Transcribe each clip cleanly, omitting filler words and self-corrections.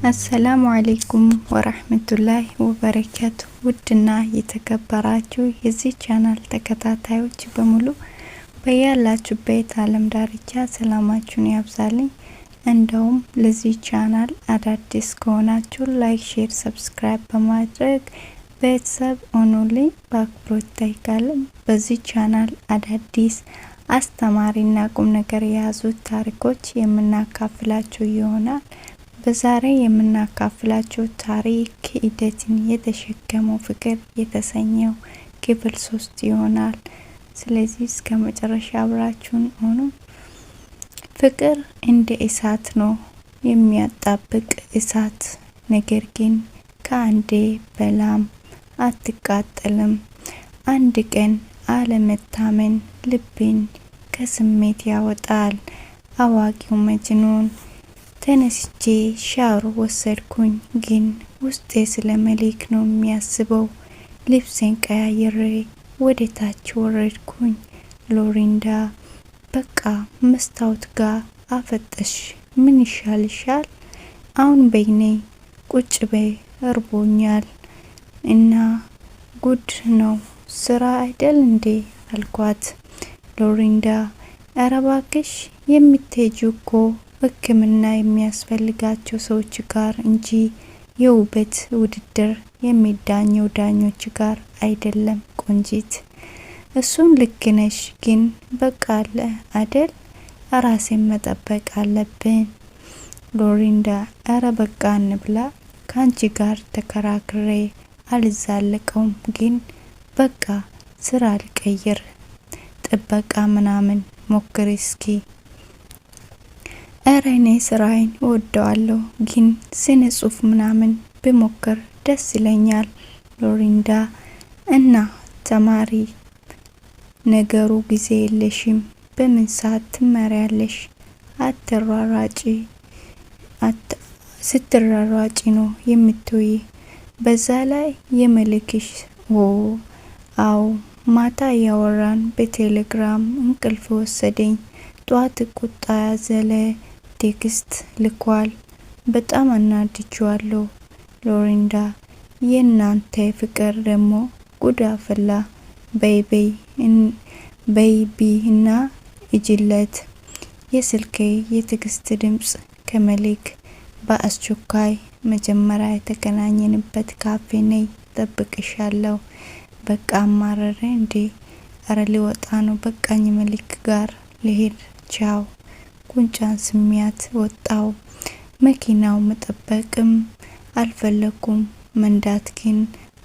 አሰላሙ አለይኩም ወራህመቱላሂ ወበረካቱ። ውድና የተከበራችሁ የዚህ ቻናል ተከታታዮች በሙሉ በያላችሁበት ዓለም ዳርቻ ሰላማችሁን ያብዛልኝ። እንደውም ለዚህ ቻናል አዳዲስ ከሆናችሁ ላይክ፣ ሼር፣ ሰብስክራይብ በማድረግ ቤተሰብ ሆኑልኝ በአክብሮት ጠይቃለሁ። በዚህ ቻናል አዳዲስ አስተማሪና ቁም ነገር የያዙ ታሪኮች የምናካፍላችሁ ይሆናል። በዛሬ የምናካፍላችሁ ታሪክ ክህደትን የተሸከመው ፍቅር የተሰኘው ክፍል 3 ይሆናል። ስለዚህ እስከ መጨረሻ አብራችሁን ሆኑ። ፍቅር እንደ እሳት ነው የሚያጣብቅ እሳት፣ ነገር ግን ከአንዴ በላም አትቃጠልም። አንድ ቀን አለመታመን ልብን ከስሜት ያወጣል። አዋቂው መጅኑን ተነስቼ ሻወር ወሰድኩኝ፣ ግን ውስጤ ስለ መሊክ ነው የሚያስበው። ልብሴን ቀያይሬ ወደ ታች ወረድኩኝ። ሎሪንዳ በቃ መስታወት ጋር አፈጠሽ፣ ምን ይሻልሻል? አሁን በይኔ ቁጭ በይ፣ እርቦኛል እና ጉድ ነው ስራ አይደል እንዴ አልኳት። ሎሪንዳ ኧረ እባክሽ የምትሄጂው እኮ ሕክምና የሚያስፈልጋቸው ሰዎች ጋር እንጂ የውበት ውድድር የሚዳኘው ዳኞች ጋር አይደለም ቆንጂት። እሱን ልክ ነሽ፣ ግን በቃ አለ አይደል ራሴን መጠበቅ አለብን። ሎሪንዳ ኧረ በቃ እንብላ፣ ካንቺ ጋር ተከራክሬ አልዛለቀውም፣ ግን በቃ ስራ ልቀይር፣ ጥበቃ ምናምን ሞክሪ እስኪ። ኧረ እኔ ስራዬን እወደዋለሁ፣ ግን ስነ ጽሁፍ ምናምን ብሞክር ደስ ይለኛል። ሎሪንዳ እና ተማሪ ነገሩ ጊዜ የለሽም፣ በምን ሰዓት ትማሪያለሽ? ስትራራጪ ነው የምትውይ። በዛ ላይ የመልክሽ አው ማታ ያወራን በቴሌግራም እንቅልፍ ወሰደኝ። ጧት ቁጣ ያዘለ ቴክስት ልኳል። በጣም አናድጄዋለሁ። ሎሪንዳ የናንተ ፍቅር ደግሞ ጉድ አፈላ። በይቢና እጅለት። የስልኬ የቴክስት ድምጽ ከመሊክ በአስቸኳይ መጀመሪያ የተገናኘንበት ካፌ ነይ፣ ጠብቅሻለሁ። በቃ አማረረ እንዴ? አረ ሊወጣ ነው፣ በቃኝ መሊክ ጋር ልሄድ፣ ቻው። ጉንጫን ስሚያት ወጣው። መኪናው መጠበቅም አልፈለኩም፣ መንዳት ግን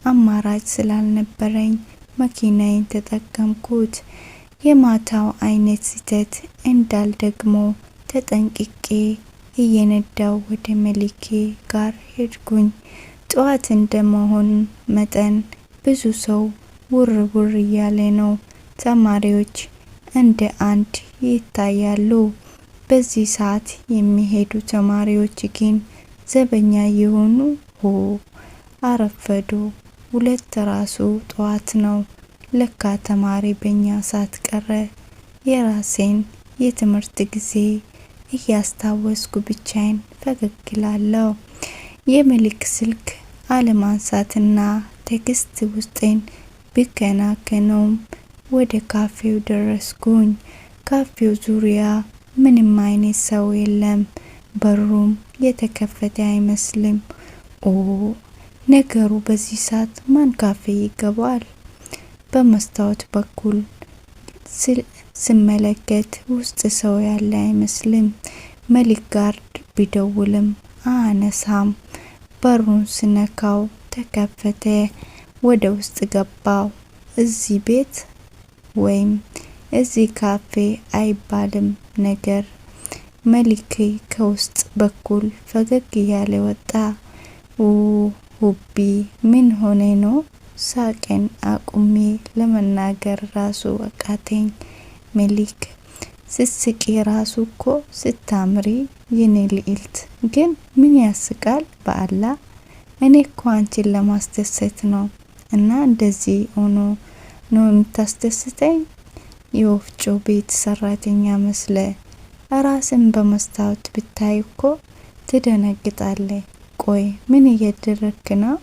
አማራጭ ስላልነበረኝ መኪናዬን ተጠቀምኩት። የማታው አይነት ስህተት እንዳልደግሞ ተጠንቅቄ እየነዳው ወደ መሊኬ ጋር ሄድኩኝ። ጠዋት እንደመሆን መጠን ብዙ ሰው ውር እያለ ነው። ተማሪዎች እንደ አንድ ይታያሉ። በዚህ ሰዓት የሚሄዱ ተማሪዎች ግን ዘበኛ የሆኑ አረፈዱ። 2 ራሱ ጠዋት ነው። ለካ ተማሪ በእኛ ሰዓት ቀረ። የራሴን የትምህርት ጊዜ እያስታወስኩ ብቻዬን ፈገግ እላለሁ። የመሊክ ስልክ አለማንሳትና ቴክስት ውስጤን ቢከናከነውም ወደ ካፌው ደረስኩኝ። ካፌው ዙሪያ ምንም አይነት ሰው የለም። በሩም የተከፈተ አይመስልም። ነገሩ በዚህ ሰዓት ማን ካፌ ይገባል? በመስታወት በኩል ስመለከት ውስጥ ሰው ያለ አይመስልም። መሊክ ጋር ቢደውልም አነሳም። በሩን ስነካው ተከፈተ። ወደ ውስጥ ገባው። እዚህ ቤት ወይም እዚህ ካፌ አይባልም ነገር። መሊክ ከውስጥ በኩል ፈገግ እያለ ወጣ። ሁቢ ምን ሆነ ነው? ሳቄን አቁሜ ለመናገር ራሱ አቃተኝ። መሊክ ስስቂ ራሱ እኮ ስታምሪ የኔ ልዕልት፣ ግን ምን ያስቃል? በአላህ እኔ እኮ አንቺን ለማስደሰት ነው እና እንደዚህ ሆኖ ነው የምታስደስተኝ። የወፍጮ ቤት ሰራተኛ መስለ ራስን በመስታወት ብታይ እኮ ትደነግጣለህ። ቆይ ምን እያደረክ ነው?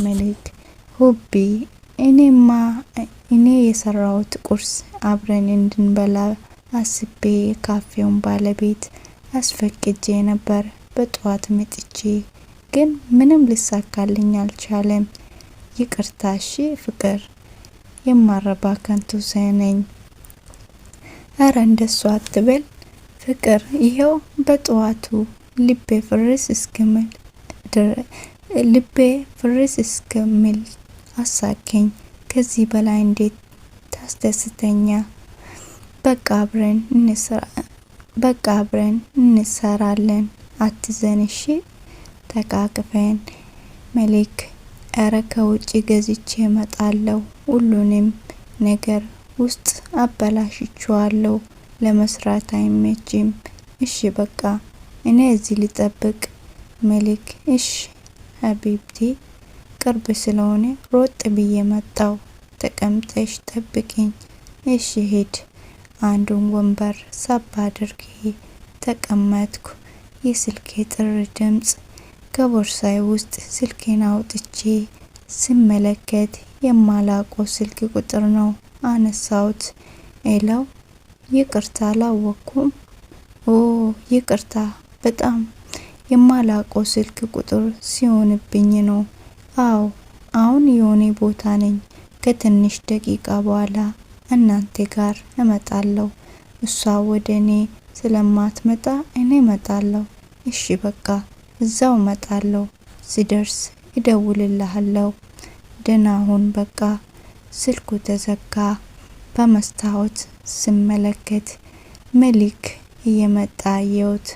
መሊክ ሁቢ እኔ የሰራሁት ቁርስ አብረን እንድንበላ አስቤ ካፌውን ባለቤት አስፈቅጄ ነበር በጠዋት መጥቼ ግን ምንም ሊሳካልኝ አልቻለም። ይቅርታ እሺ ፍቅር፣ የማረባ ከንቱ ነኝ። አረ እንደሱ አትበል ፍቅር፣ ይሄው በጠዋቱ ልቤ ፍርስ እስከሚል አሳከኝ። ከዚህ በላይ እንዴት ታስደስተኛ? በቃ አብረን እንሰራለን፣ አትዘን እሺ። ተቃቅፈን መሊክ አረ ከውጭ ገዝቼ እመጣለሁ። ሁሉንም ነገር ውስጥ አበላሽቼዋለሁ፣ ለመስራት አይመችም። እሺ በቃ እኔ እዚህ ልጠብቅ። መሊክ እሺ ሀቢብቲ፣ ቅርብ ስለሆነ ሮጥ ብዬ መጣው። ተቀምጠሽ ጠብቂኝ። እሺ ሂድ። አንዱን ወንበር ሳብ አድርጌ ተቀመጥኩ። የስልኬ ጥሪ ድምጽ ከቦርሳዬ ውስጥ ስልኬን አውጥቼ ስመለከት የማላውቀው ስልክ ቁጥር ነው። አነሳሁት። ኤለው ይቅርታ አላወኩም። ኦ ይቅርታ፣ በጣም የማላውቀው ስልክ ቁጥር ሲሆንብኝ ነው። አዎ አሁን የሆነ ቦታ ነኝ። ከትንሽ ደቂቃ በኋላ እናንተ ጋር እመጣለሁ። እሷ ወደ እኔ ስለማትመጣ እኔ እመጣለሁ። እሺ በቃ እዛው እመጣለሁ። ሲደርስ እደውልልሃለሁ። ደህና ሁን። በቃ ስልኩ ተዘጋ። በመስታወት ስመለከት መሊክ እየመጣ አየሁት።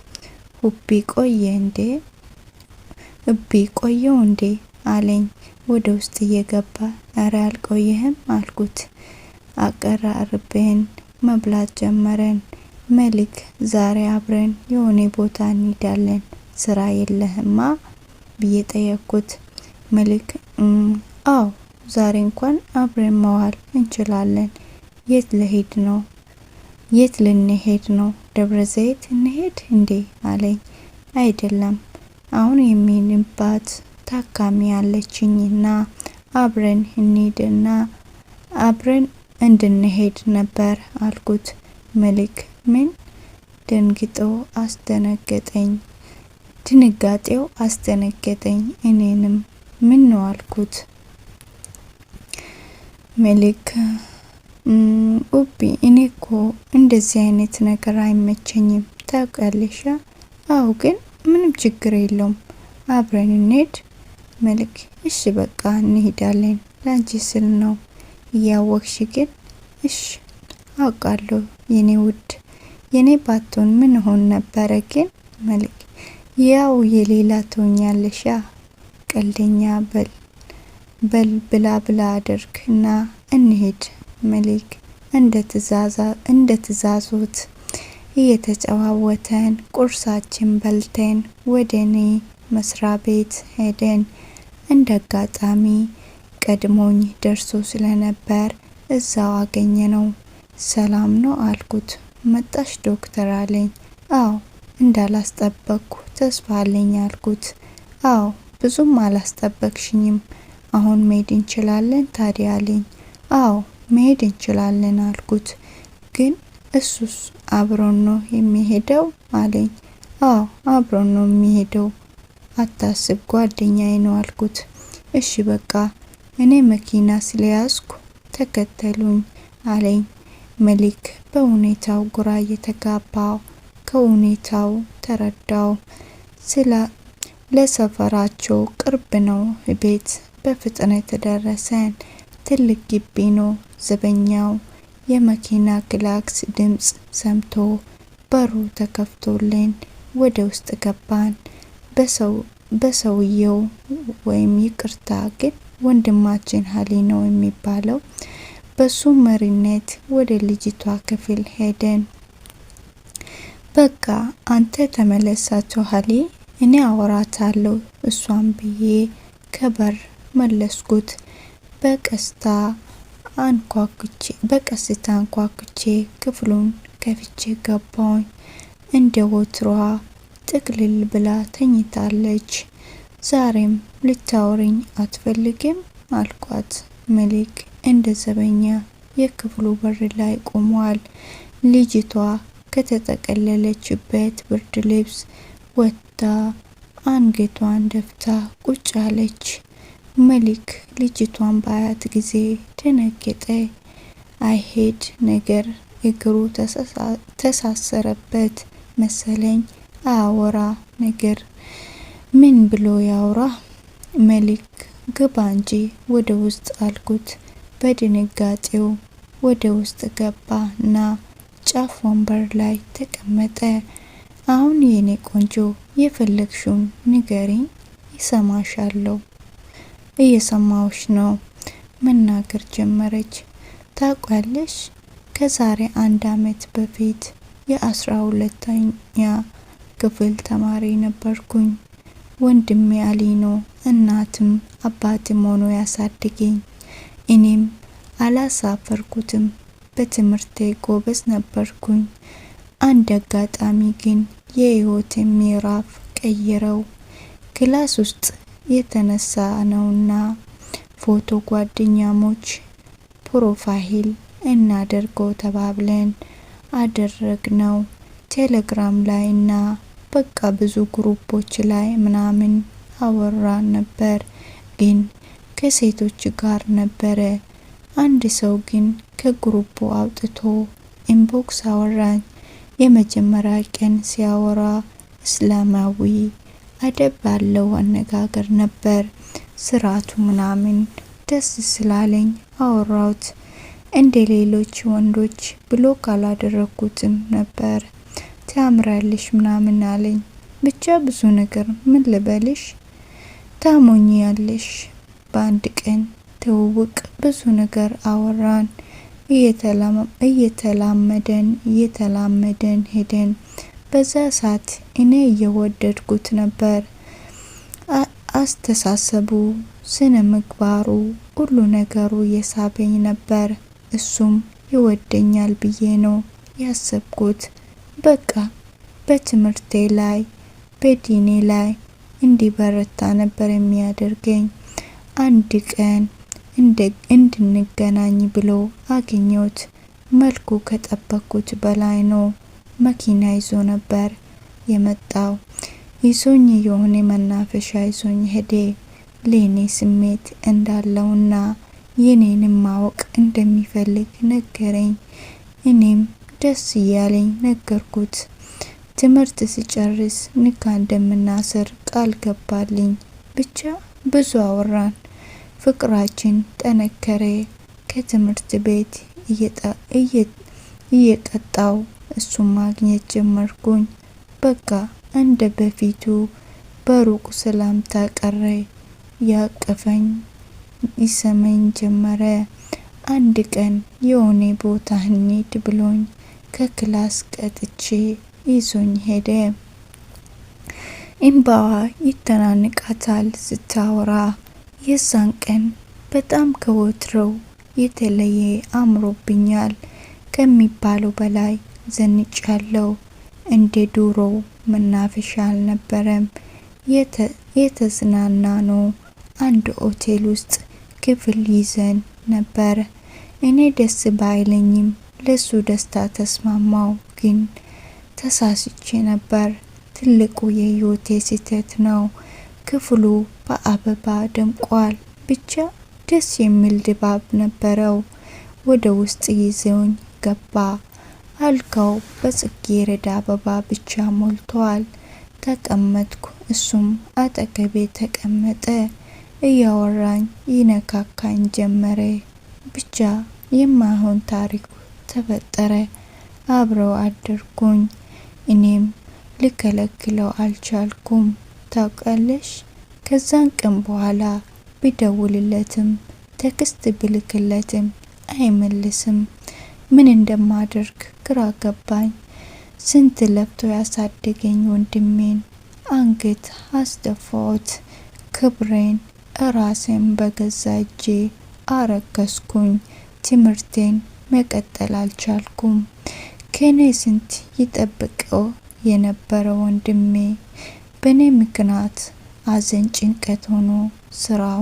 ቆየው እንዴ አለኝ ወደ ውስጥ እየገባ። አረ አልቆየህም አልኩት። አቀራርበን መብላት ጀመረን። መሊክ ዛሬ አብረን የሆነ ቦታ እንሄዳለን፣ ስራ የለህማ ብዬ ጠየቅኩት። መሊክ አዎ ዛሬ እንኳን አብረን መዋል እንችላለን። የት ልንሄድ ነው? ደብረ ዘይት እንሄድ እንዴ አለኝ። አይደለም፣ አሁን የሚንባት ታካሚ ያለችኝና አብረን እንሂድና አብረን እንድንሄድ ነበር አልኩት። መሊክ ምን? ድንጋጤው አስደነገጠኝ። እኔንም ምን ነው አልኩት። መሊክ እኔ እኮ እንደዚህ አይነት ነገር አይመቸኝም ታውቃለሽ። አዎ ግን ምንም ችግር የለውም፣ አብረን እንሄድ። መሊክ እሺ በቃ እንሄዳለን፣ ላንቺ ስል ነው እያወቅሽ ግን። እሺ አውቃለሁ የኔ ውድ፣ የኔ ባቶን ምን ሆን ነበረ ግን። መሊክ ያው የሌላ ትሆኛለሽ። ቀልደኛ በል ብላ አድርግና እንሄድ። መሊክ እንደ ትእዛዙት እየተጨዋወተን ቁርሳችን በልተን ወደ እኔ መስሪያ ቤት ሄደን። እንደ አጋጣሚ ቀድሞኝ ደርሶ ስለነበር እዛው አገኘነው። ሰላም ነው አልኩት። መጣሽ ዶክተር አለኝ። አዎ እንዳላስጠበቅኩ ተስፋ አለኝ አልኩት። አዎ ብዙም አላስጠበቅሽኝም፣ አሁን መሄድ እንችላለን ታዲያ አለኝ። አዎ መሄድ እንችላለን አልኩት። ግን እሱስ አብሮን ነው የሚሄደው አለኝ። አዎ አብሮን ነው የሚሄደው፣ አታስብ ጓደኛዬ ነው አልኩት። እሺ በቃ እኔ መኪና ስለያዝኩ ተከተሉኝ አለኝ። መሊክ በሁኔታው ግራ እየተጋባው ከሁኔታው ተረዳው። ለሰፈራቸው ቅርብ ነው ቤት። በፍጥነት ደረሰን። ትልቅ ግቢ ነው። ዘበኛው የመኪና ክላክስ ድምጽ ሰምቶ በሩ ተከፍቶልን ወደ ውስጥ ገባን። በሰውየው ወይም ይቅርታ ግን ወንድማችን ሀሊ ነው የሚባለው፣ በሱ መሪነት ወደ ልጅቷ ክፍል ሄደን። በቃ አንተ ተመለሳቸው ሀሊ፣ እኔ አወራታለሁ እሷን ብዬ ከበር መለስኩት። በቀስታ አንኳኩቼ ክፍሉን ከፍቼ ገባሁኝ። እንደ ወትሯ ጥቅልል ብላ ተኝታለች። ዛሬም ልታወሪኝ አትፈልግም አልኳት። መሊክ እንደ ዘበኛ የክፍሉ በር ላይ ቆሟል። ልጅቷ ከተጠቀለለችበት ብርድ ልብስ ወጥታ አንገቷን ደፍታ ቁጭ አለች። መሊክ ልጅቷን ባያት ጊዜ ደነገጠ። አይሄድ ነገር እግሩ ተሳሰረበት መሰለኝ። አያወራ ነገር ምን ብሎ ያውራ? መሊክ ግባ እንጂ ወደ ውስጥ አልኩት። በድንጋጤው ወደ ውስጥ ገባና ጫፍ ወንበር ላይ ተቀመጠ። አሁን የኔ ቆንጆ የፈለግሽውን ንገሪኝ፣ ይሰማሻለሁ። እየሰማውሽ ነው። መናገር ጀመረች። ታውቃለሽ ከዛሬ 1 አመት በፊት የ12ኛ ክፍል ተማሪ ነበርኩኝ። ወንድሜ አሊ ነው እናትም አባትም ሆኖ ያሳደገኝ። እኔም አላሳፈርኩትም። በትምህርቴ ጎበዝ ነበርኩኝ። አንድ አጋጣሚ ግን የህይወቴ ምዕራፍ ቀየረው። ክላስ ውስጥ የተነሳ ነውና ፎቶ ጓደኛሞች ፕሮፋይል እናደርገው ተባብለን አደረግነው። ቴሌግራም ላይና በቃ ብዙ ግሩፖች ላይ ምናምን አወራን ነበር፣ ግን ከሴቶች ጋር ነበረ። አንድ ሰው ግን ከግሩፑ አውጥቶ ኢንቦክስ አወራኝ። የመጀመሪያ ቀን ሲያወራ እስላማዊ አደብ ባለው አነጋገር ነበር። ስርዓቱ ምናምን ደስ ስላለኝ አወራውት። እንደ ሌሎች ወንዶች ብሎክ አላደረኩትም ነበር። ታምራለሽ ምናምን አለኝ። ብቻ ብዙ ነገር ምን ልበልሽ፣ ታሞኛለሽ። በአንድ ቀን ትውውቅ ብዙ ነገር አወራን። እየተላመደን ሄደን። በዛ ሰዓት እኔ እየወደድኩት ነበር። አስተሳሰቡ፣ ስነ ምግባሩ፣ ሁሉ ነገሩ የሳበኝ ነበር። እሱም ይወደኛል ብዬ ነው ያሰብኩት። በቃ በትምህርቴ ላይ በዲኔ ላይ እንዲበረታ ነበር የሚያደርገኝ። አንድ ቀን እንድንገናኝ ብሎ አገኘሁት። መልኩ ከጠበቅኩት በላይ ነው። መኪና ይዞ ነበር የመጣው። ይዞኝ የሆነ መናፈሻ ይዞኝ ሄደ። ለኔ ስሜት እንዳለውና የኔንም ማወቅ እንደሚፈልግ ነገረኝ። እኔም ደስ እያለኝ ነገርኩት። ትምህርት ሲጨርስ ንካ እንደምናስር ቃል ገባልኝ። ብቻ ብዙ አወራን። ፍቅራችን ጠነከረ። ከትምህርት ቤት እየቀጣው እሱን ማግኘት ጀመርኩኝ። በቃ እንደ በፊቱ በሩቅ ሰላምታ ቀረ። ያቀፈኝ ይሰማኝ ጀመረ። አንድ ቀን የሆነ ቦታ እንሂድ ብሎኝ ከክላስ ቀጥቼ ይዞኝ ሄደ። እንባዋ ይተናንቃታል ስታወራ። የዛን ቀን በጣም ከወትሮው የተለየ አምሮብኛል ከሚባለው በላይ ዘንጫለው። እንደ ዱሮው መናፈሻ አልነበረም። የተዝናና ነው። አንድ ሆቴል ውስጥ ክፍል ይዘን ነበር። እኔ ደስ ባይለኝም ለሱ ደስታ ተስማማው። ግን ተሳስቼ ነበር። ትልቁ የህይወቴ ስህተት ነው። ክፍሉ በአበባ ደምቋል። ብቻ ደስ የሚል ድባብ ነበረው። ወደ ውስጥ ይዘውኝ ገባ። አልጋው በጽጌረዳ አበባ ብቻ ሞልቷል። ተቀመጥኩ። እሱም አጠገቤ ተቀመጠ። እያወራኝ ይነካካኝ ጀመረ። ብቻ የማይሆን ታሪክ ተፈጠረ። አብረው አደርኩኝ። እኔም ልከለክለው አልቻልኩም። ታውቃለሽ ከዛን ቀን በኋላ ቢደውልለትም ቴክስት ብልክለትም አይመልስም። ምን እንደማደርግ ግራ ገባኝ። ስንት ለፍቶ ያሳደገኝ ወንድሜን አንገት አስደፋሁት። ክብሬን ራሴን በገዛ እጄ አረከስኩኝ። ትምህርቴን መቀጠል አልቻልኩም። ከኔ ስንት ይጠብቀው የነበረ ወንድሜ በኔ ምክንያት ሐዘን ጭንቀት ሆኖ ስራው።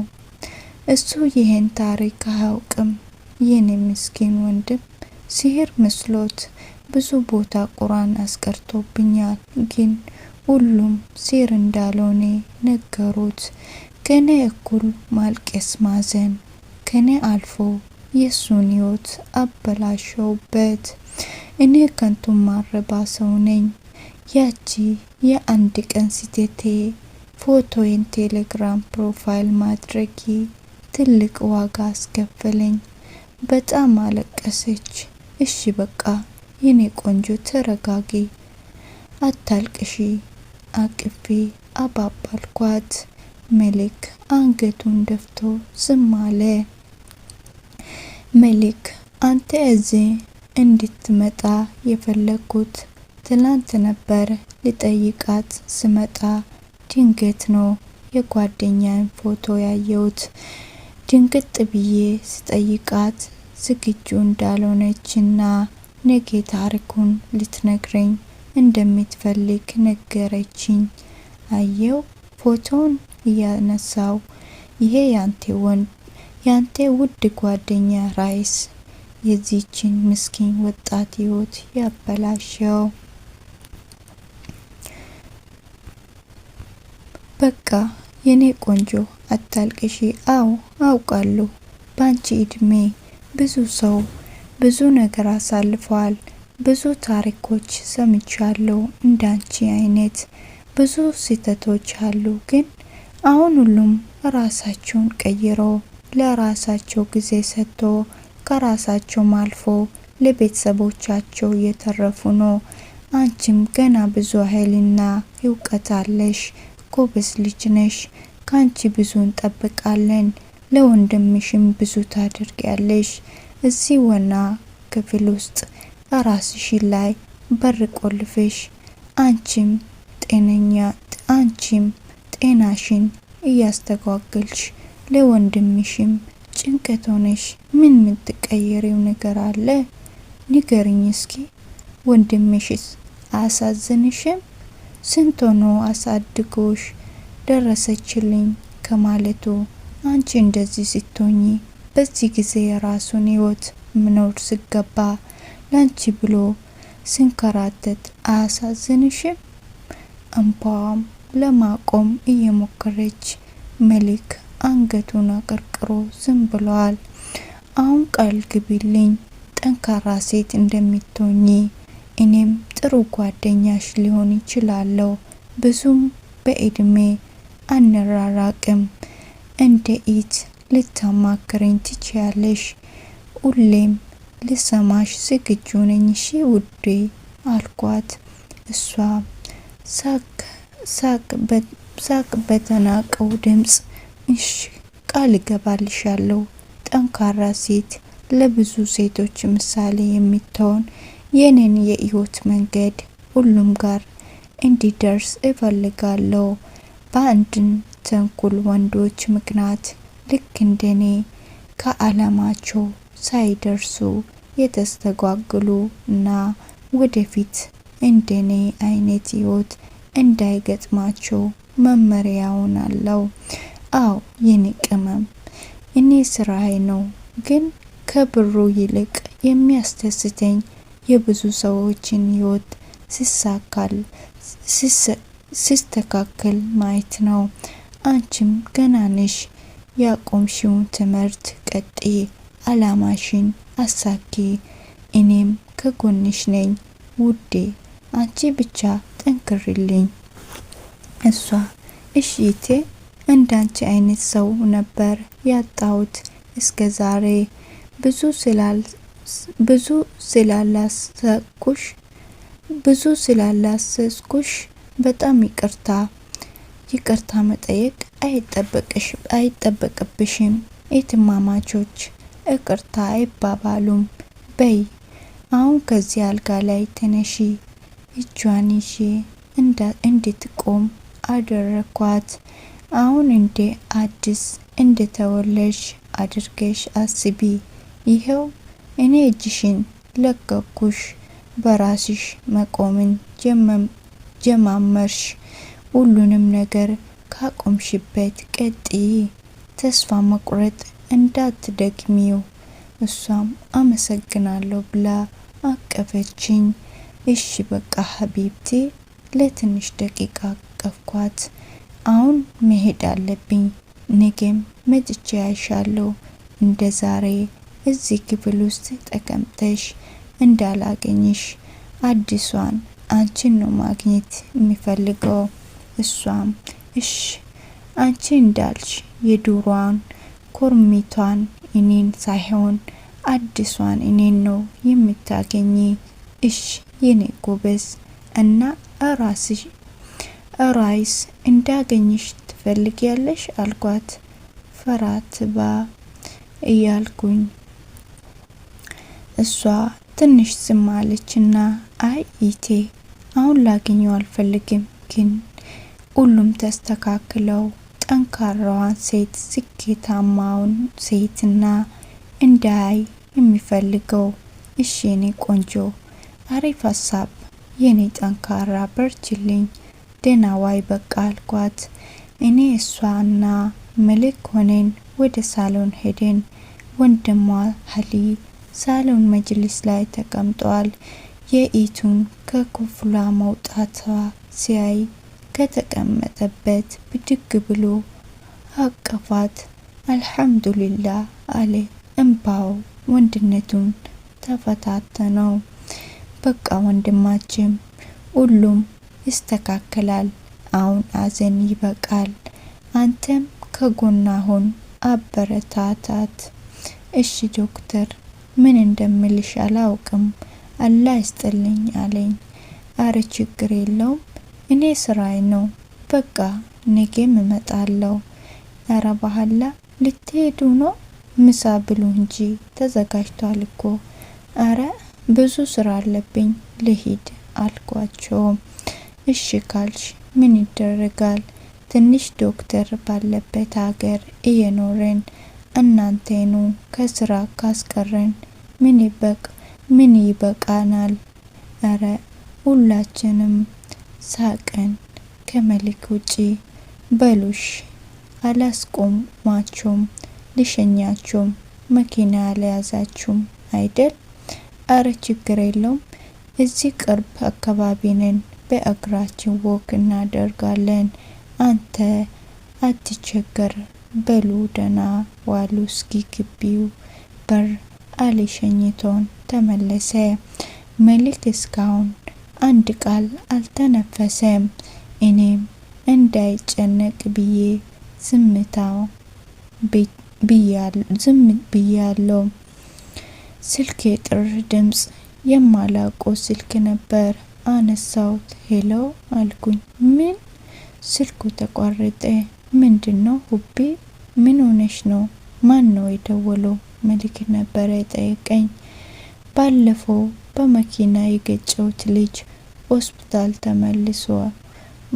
እሱ ይሄን ታሪክ አያውቅም። የኔ ምስኪን ወንድም ሲህር መስሎት ብዙ ቦታ ቁርአን አስቀርቶብኛል፣ ግን ሁሉም ሲህር እንዳልሆነ ነገሩት። ከኔ እኩል ማልቀስ ማዘን፣ ከኔ አልፎ የሱን ህይወት አበላሸውበት። እኔ ከንቱ ማረባ ሰው ነኝ። ያቺ የአንድ ቀን ስህተቴ ፎቶዬን ቴሌግራም ፕሮፋይል ማድረጊ ትልቅ ዋጋ አስከፈለኝ። በጣም አለቀሰች። እሺ በቃ የኔ ቆንጆ ተረጋጊ፣ አታልቅሺ፣ አቅፌ አባባልኳት። መሊክ አንገቱን ደፍቶ ዝም አለ። መሊክ አንተ እዚህ እንድትመጣ የፈለኩት ትላንት ነበር። ልጠይቃት ስመጣ ድንገት ነው የጓደኛዬን ፎቶ ያየሁት። ድንግጥ ብዬ ስጠይቃት ዝግጁ እንዳልሆነችና ነገ ታሪኩን ልትነግረኝ እንደምትፈልግ ነገረችኝ። አየው ፎቶን እያነሳው፣ ይሄ ያንተ ውድ ጓደኛ ራይስ የዚችን ምስኪን ወጣት ህይወት ያበላሸው። በቃ የኔ ቆንጆ አታልቅሺ። አው አውቃለሁ፣ ባንቺ እድሜ ብዙ ሰው ብዙ ነገር አሳልፏል። ብዙ ታሪኮች ሰምቻለሁ። እንዳንቺ አይነት ብዙ ስህተቶች አሉ። ግን አሁን ሁሉም ራሳቸውን ቀይሮ ለራሳቸው ጊዜ ሰጥቶ ከራሳቸውም አልፎ ለቤተሰቦቻቸው እየተረፉ ነው። አንቺም ገና ብዙ ኃይልና እውቀት አለሽ። ጎበዝ ልጅ ነሽ። ካንቺ ብዙ እንጠብቃለን። ለወንድምሽም ብዙ ታደርጊያለሽ። እዚህ ወና ክፍል ውስጥ ራስሽ ላይ በር ቆልፈሽ አንቺም ጤናሽን እያስተጓገልሽ ለወንድምሽም ጭንቀት ሆነሽ ምን የምትቀየሪው ነገር አለ? ንገሪኝ እስኪ። ወንድምሽስ አያሳዝንሽም? ስንት ሆኖ አሳድጎሽ ደረሰችልኝ ከማለቱ አንቺ እንደዚህ ስትሆኚ በዚህ ጊዜ የራሱን ህይወት መኖር ሲገባ ላንቺ ብሎ ሲንከራተት አያሳዝንሽም? እንባዋም ለማቆም እየሞከረች መሊክ አንገቱን አቀርቅሮ ዝም ብሏል። አሁን ቃል ግቢልኝ ጠንካራ ሴት እንደምትሆኚ፣ እኔም ጥሩ ጓደኛሽ ሊሆን ይችላለሁ። ብዙም በእድሜ አንራራቅም። እንደ ኢት ልታማክረኝ ትችያለሽ። ሁሌም ልሰማሽ ዝግጁ ነኝ እሺ ውዴ አልኳት። እሷ ሳቅ በተናቀው ድምጽ እሺ ቃል እገባልሻለሁ። ጠንካራ ሴት፣ ለብዙ ሴቶች ምሳሌ የምትሆን የኔን የህይወት መንገድ ሁሉም ጋር እንዲደርስ እፈልጋለሁ። በአንድን ተንኩል ወንዶች ምክንያት ልክ እንደኔ ከዓላማቸው ሳይደርሱ የተስተጓጉሉ እና ወደፊት እንደኔ አይነት ህይወት እንዳይገጥማቸው መመሪያውን አለው። አው የኔ ቅመም፣ እኔ ስራዬ ነው፣ ግን ከብሩ ይልቅ የሚያስደስተኝ የብዙ ሰዎችን ህይወት ሲስተካከል ማየት ነው። አንቺም ገና ነሽ። ያቆምሽውን ትምህርት ቀጥይ፣ አላማሽን አሳኪ። እኔም ከጎንሽ ነኝ ውዴ፣ አንቺ ብቻ ጠንክሪልኝ። እሷ እሺቴ፣ እንዳንቺ አይነት ሰው ነበር ያጣሁት እስከ ዛሬ። ብዙ ስላላሰስኩሽ በጣም ይቅርታ መጠየቅ አይጠበቅብሽም። እህትማማቾች ይቅርታ አይባባሉም። በይ አሁን ከዚህ አልጋ ላይ ተነሺ። እጇን ይዤ እንድትቆም አደረኳት። አሁን እንደ አዲስ እንደተወለድሽ አድርገሽ አስቢ። ይሄው እኔ እጅሽን ለቀኩሽ። በራስሽ መቆምን ጀማመርሽ። ሁሉንም ነገር ካቆምሽበት ቀጥይ፣ ተስፋ መቁረጥ እንዳትደግሚው። እሷም አመሰግናለሁ ብላ አቀፈችኝ። እሺ በቃ ሀቢብቲ፣ ለትንሽ ደቂቃ አቀፍኳት። አሁን መሄድ አለብኝ። ነገም መጥቼ አይሻለሁ። እንደ ዛሬ እዚህ ክፍል ውስጥ ተቀምጠሽ እንዳላገኝሽ፣ አዲሷን አንቺን ነው ማግኘት የሚፈልገው። እሷም እሺ አንቺ እንዳልሽ የዱሯን ኮርሚቷን እኔን ሳይሆን አዲሷን እኔን ነው የምታገኝ። እሺ የኔ ጎበዝ እና ራይስ እንዳገኝሽ ትፈልጊያለሽ አልኳት። ፈራትባ እያልኩኝ እሷ ትንሽ ዝም አለችና አይ ኢቴ አሁን ላገኘው አልፈልግም፣ ግን ሁሉም ተስተካክለው ጠንካራዋን ሴት ስኬታማውን ሴትና እንዳይ የሚፈልገው። እሺ የኔ ቆንጆ አሪፍ ሀሳብ፣ የኔ ጠንካራ በርችልኝ፣ ደህና ዋይ በቃ አልኳት። እኔ እሷና መልክ ሆነን ወደ ሳሎን ሄደን ወንድሟ ሀሊ ሳሎን መጅሊስ ላይ ተቀምጧል። የኢቱን ከክፍሏ መውጣቷ ሲያይ ከተቀመጠበት ብድግ ብሎ አቀፋት። አልሐምዱሊላህ አለ። እንባው ወንድነቱን ተፈታተነው። በቃ ወንድማችን ሁሉም ይስተካከላል፣ አሁን አዘን ይበቃል፣ አንተም ከጎኗ ሁን፣ አበረታታት። እሺ ዶክተር ምን እንደምልሽ አላውቅም፣ አላህ ይስጥልኝ አለኝ። አረ ችግር የለውም፣ እኔ ስራዬ ነው፣ በቃ ነገም እመጣለሁ። አረ በኋላ ልትሄዱ ነው? ምሳ ብሉ እንጂ ተዘጋጅቷል እኮ። አረ ብዙ ስራ አለብኝ ልሂድ አልኳቸው። እሺ ካልሽ ምን ይደረጋል፣ ትንሽ ዶክተር ባለበት ሀገር እየኖረን እናንተኑ ከስራ ካስቀረን ምን ይበቃናል? አረ ሁላችንም ሳቀን ከመልክ ውጪ። በሉሽ አላስቆማችሁም፣ ልሸኛችሁም፣ መኪና አልያዛችሁም አይደል? አረ ችግር የለውም፣ እዚህ ቅርብ አካባቢ ነን፣ በእግራችን ወክ እናደርጋለን፣ አንተ አትቸገር። በሉ ደህና ዋሉ። እስኪ ግቢው በር አሊ ሸኝቶን ተመለሰ። መልክ እስካሁን አንድ ቃል አልተነፈሰም። እኔም እንዳይጨነቅ ብዬ ዝም ብያለሁ። ስልክ የጥሪ ድምጽ የማላውቀው ስልክ ነበር። አነሳውት። ሄሎ አልኩኝ። ምን? ስልኩ ተቋረጠ። ምንድነው ሁቤ? ምን ሆነሽ ነው? ማን ነው የደወለው? መልክ ነበር የጠየቀኝ። ባለፈው በመኪና የገጨውት ልጅ ሆስፒታል ተመልሶ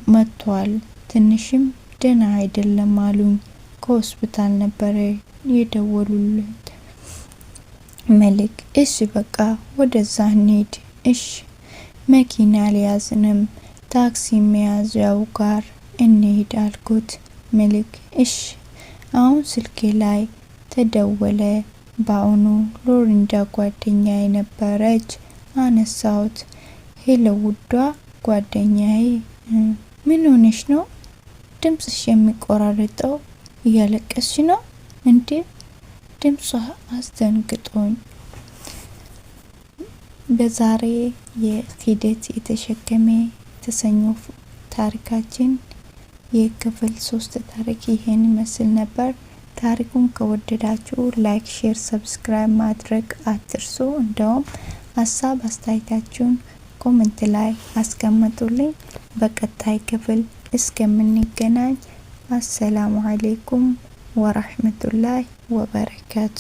መጥቷል፣ ትንሽም ደህና አይደለም አሉኝ። ከሆስፒታል ነበር የደወሉለት። መልክ እሺ በቃ ወደዛ እንሂድ። እሺ መኪና አልያዝንም፣ ታክሲ መያዣው ጋር እንሂድ አልኩት። መልክ እሺ። አሁን ስልኬ ላይ ተደወለ። በአሁኑ ሎሪንዳ ጓደኛ የነበረች። አነሳውት። ሄሎ ውዷ ጓደኛዬ፣ ምን ሆነሽ ነው? ድምጽሽ የሚቆራረጠው፣ እያለቀስሽ ነው እንዴ? ድምጿ አስደንግጦኝ። በዛሬ የሂደት የተሸከመ የተሰኘው ታሪካችን የክፍል 3 ታሪክ ይሄን ይመስል ነበር። ታሪኩን ከወደዳችሁ ላይክ፣ ሼር፣ ሰብስክራይብ ማድረግ አትርሱ። እንደውም ሀሳብ አስተያየታችሁን ኮሜንት ላይ አስቀምጡልኝ። በቀጣይ ክፍል እስከምንገናኝ አሰላሙ አለይኩም ወራህመቱላሂ ወበረካቱ።